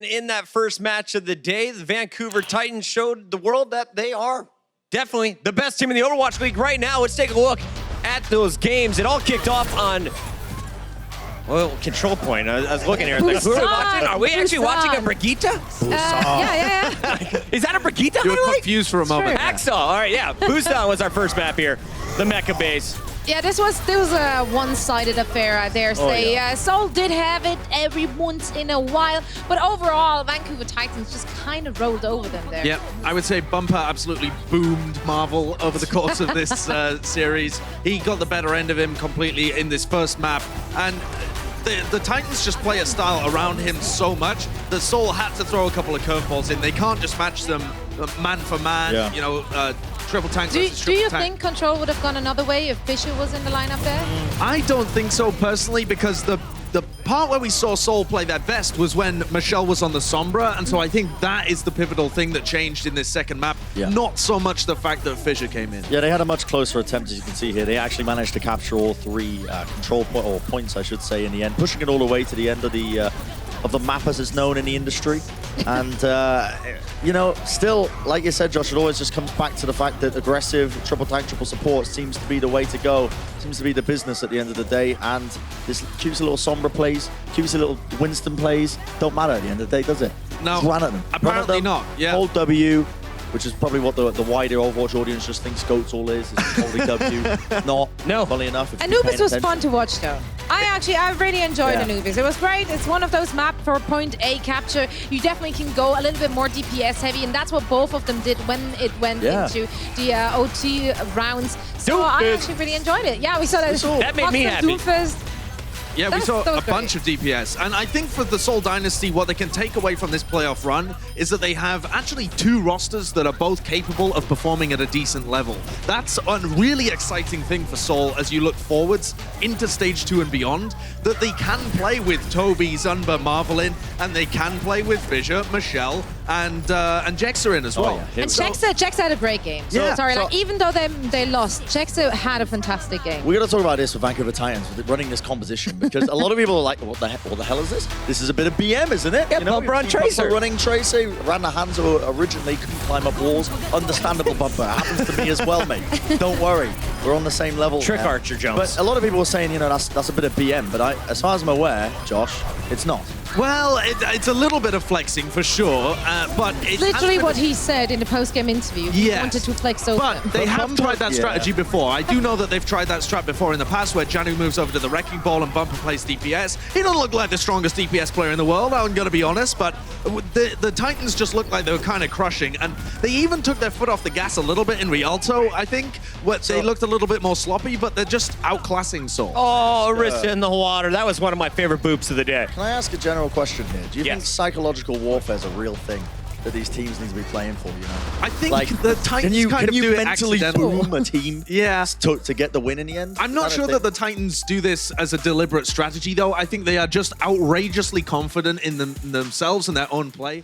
In that first match of the day, the Vancouver Titans showed the world that they are definitely the best team in the Overwatch League right now. Let's take a look at those games. It all kicked off on, well, control point. I was looking here. Are we actually watching a Brigitte? Yeah. Is that a Brigitte? You were confused for a moment. Hacksaw. All right, yeah. Busan was our first map here. The Mecha base. Yeah, this was a one-sided affair, I dare say. Seoul did have it every once in a while, but overall, Vancouver Titans just kind of rolled over them there. Yeah, I would say Bumper absolutely boomed Marvel over the course of this series. He got the better end of him completely in this first map, and the Titans just play a style around him so much that Seoul had to throw a couple of curveballs in. They can't just match them man for man, you know, triple tank versus triple tank. Do you think Control would have gone another way if Fisher was in the lineup there? I don't think so personally, because the part where we saw Seoul play their best was when Michelle was on the Sombra, and so I think that is the pivotal thing that changed in this second map, not so much the fact that Fisher came in. Yeah, they had a much closer attempt, as you can see here. They actually managed to capture all three points, I should say, in the end, pushing it all the way to the end of the map, as it's known in the industry. And, you know, still, like you said, Josh, it always just comes back to the fact that aggressive triple tank, triple support seems to be the way to go. Seems to be the business at the end of the day. And this cutesy little Sombra plays, cutesy little Winston plays, don't matter at the end of the day, does it? No, just run at them. Apparently not, yeah. Hold W, which is probably what the wider Overwatch audience just thinks Goats all is holding W. No, funny enough. Anubis was fun to watch, though. I really enjoyed Anubis. It was great. It's one of those maps for point A capture. You definitely can go a little bit more DPS heavy, and that's what both of them did when it went into the OT rounds. So I actually really enjoyed it. Yeah, we saw that. That made me happy. Doomfist. Yeah, we saw a bunch of DPS. And I think for the Seoul Dynasty, what they can take away from this playoff run is that they have actually two rosters that are both capable of performing at a decent level. That's a really exciting thing for Seoul as you look forwards into Stage 2 and beyond, that they can play with Toby, Zunba, Marvelin, and they can play with Visha, Michelle, and Jexerin as well. And Jexa had a great game. So, like, even though they lost, Jexa had a fantastic game. We got to talk about this with Vancouver Titans, with running this composition, because a lot of people are like, what the hell is this? This is a bit of BM, isn't it? Yeah, Bumper on Tracer. Running Tracer, ran the hands who originally couldn't climb up walls. Understandable, Bumper. Happens to me as well, mate. Don't worry. We're on the same level. Trick Archer jumps. But a lot of people were saying, you know, that's a bit of BM, but as far as I'm aware, Josh, it's not. Well, it's a little bit of flexing for sure, but it's literally what he said in the post-game interview. He wanted to flex over. But they have tried that strategy before. I do know that they've tried that strat before in the past, where Janu moves over to the Wrecking Ball and Bumper plays DPS. He doesn't look like the strongest DPS player in the world, I'm going to be honest, but the Titans just looked like they were kind of crushing, and they even took their foot off the gas a little bit in Rialto, I think. They looked a little bit more sloppy, but they're just outclassing Seoul. Oh, Arista in the water. That was one of my favorite boops of the day. Can I ask a general question here? Do you think psychological warfare is a real thing that these teams need to be playing for, you know? I think like, the Titans can you do mentally boom a team to get the win in the end? I'm not sure that the Titans do this as a deliberate strategy, though. I think they are just outrageously confident in themselves and their own play.